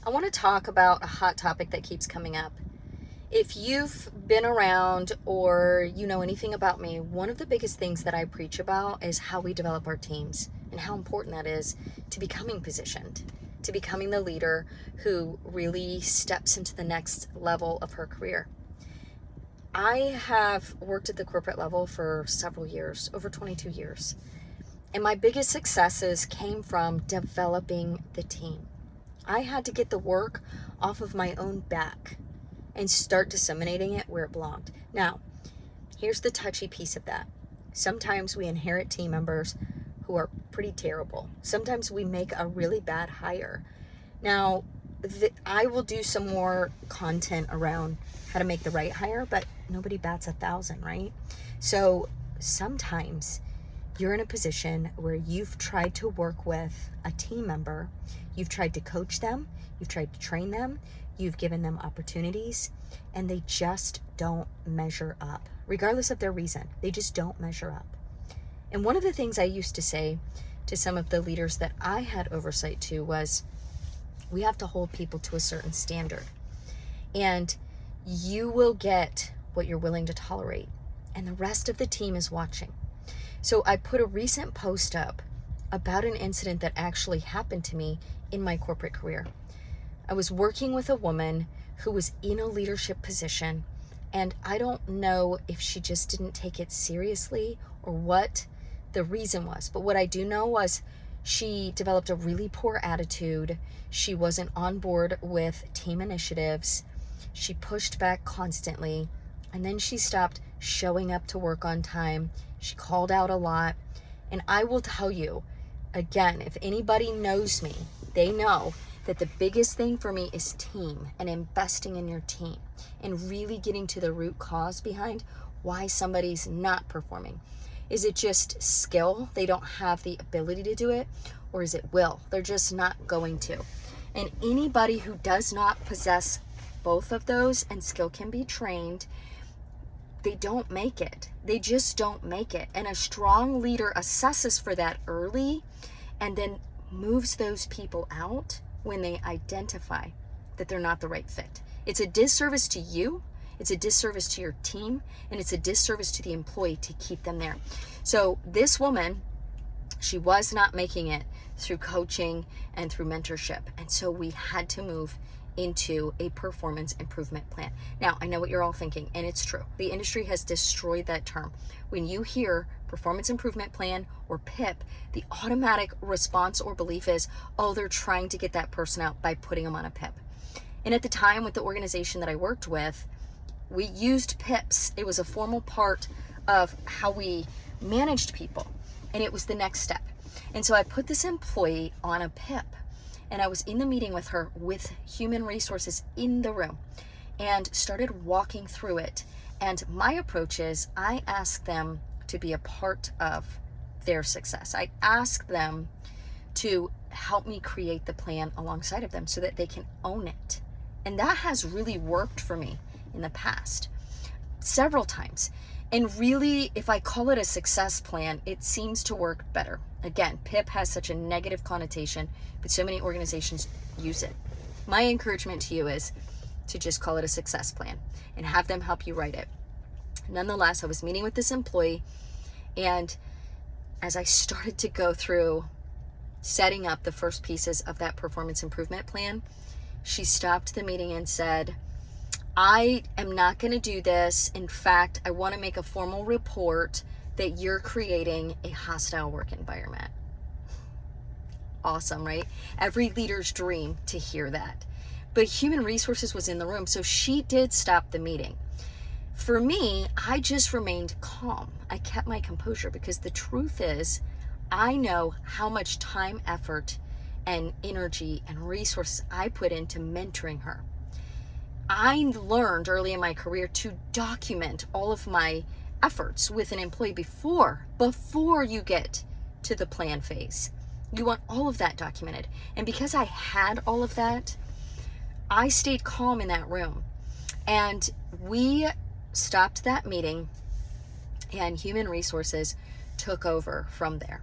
I want to talk about a hot topic that keeps coming up. If you've been around or you know anything about me, one of the biggest things that I preach about is how we develop our teams and how important that is to becoming positioned, to becoming the leader who really steps into the next level of her career. I have worked at the corporate level for several years, over 22 years. And my biggest successes came from developing the team. I had to get the work off of my own back and start disseminating it where it belonged. Now, here's the touchy piece of that. Sometimes we inherit team members who are pretty terrible. Sometimes we make a really bad hire. Now, I will do some more content around how to make the right hire, but nobody bats 1,000, right? So sometimes you're in a position where you've tried to work with a team member, you've tried to coach them, you've tried to train them, you've given them opportunities, and they just don't measure up. Regardless of their reason, they just don't measure up. And one of the things I used to say to some of the leaders that I had oversight to was, we have to hold people to a certain standard. And you will get what you're willing to tolerate. And the rest of the team is watching. So I put a recent post up about an incident that actually happened to me in my corporate career. I was working with a woman who was in a leadership position, and I don't know if she just didn't take it seriously or what the reason was. But what I do know was she developed a really poor attitude. She wasn't on board with team initiatives. She pushed back constantly, and then she stopped showing up to work on time. She called out a lot. And I will tell you, again, if anybody knows me, they know that the biggest thing for me is team and investing in your team and really getting to the root cause behind why somebody's not performing. Is it just skill? They don't have the ability to do it, or is it will? They're just not going to. And anybody who does not possess both of those, and skill can be trained, they don't make it. They just don't make it. And a strong leader assesses for that early and then moves those people out when they identify that they're not the right fit. It's a disservice to you, it's a disservice to your team, and it's a disservice to the employee to keep them there. So this woman, she was not making it through coaching and through mentorship. And so we had to move into a performance improvement plan. Now, I know what you're all thinking, and it's true. The industry has destroyed that term. When you hear performance improvement plan or PIP, the automatic response or belief is, oh, they're trying to get that person out by putting them on a PIP. And at the time with the organization that I worked with, we used PIPs. It was a formal part of how we managed people, and it was the next step. And so I put this employee on a PIP. And I was in the meeting with her with human resources in the room and started walking through it. And my approach is I ask them to be a part of their success. I ask them to help me create the plan alongside of them so that they can own it. And that has really worked for me in the past several times. And really, if I call it a success plan, it seems to work better. Again, PIP has such a negative connotation, but so many organizations use it. My encouragement to you is to just call it a success plan and have them help you write it. Nonetheless, I was meeting with this employee, and as I started to go through setting up the first pieces of that performance improvement plan, she stopped the meeting and said, I am not going to do this. In fact, I want to make a formal report that you're creating a hostile work environment. Awesome, right? Every leader's dream to hear that. But human resources was in the room, so she did stop the meeting. For me, I just remained calm. I kept my composure because the truth is, I know how much time, effort, and energy and resources I put into mentoring her. I learned early in my career to document all of my efforts with an employee before you get to the plan phase. You want all of that documented. And because I had all of that, I stayed calm in that room. And we stopped that meeting, and human resources took over from there.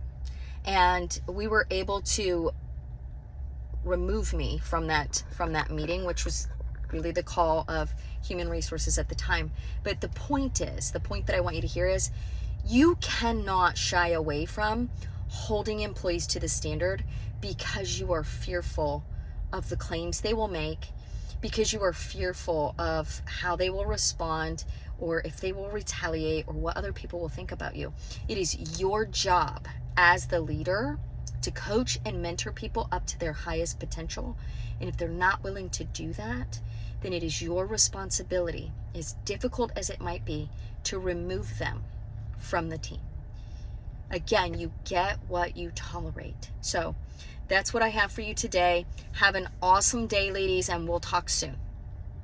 And we were able to remove me from that meeting, which was really the call of human resources at the time. But the point that I want you to hear is, you cannot shy away from holding employees to the standard because you are fearful of the claims they will make, because you are fearful of how they will respond, or if they will retaliate, or what other people will think about you. It is your job as the leader to coach and mentor people up to their highest potential. And if they're not willing to do that, then it is your responsibility, as difficult as it might be, to remove them from the team. Again, you get what you tolerate. So that's what I have for you today. Have an awesome day, ladies, and we'll talk soon.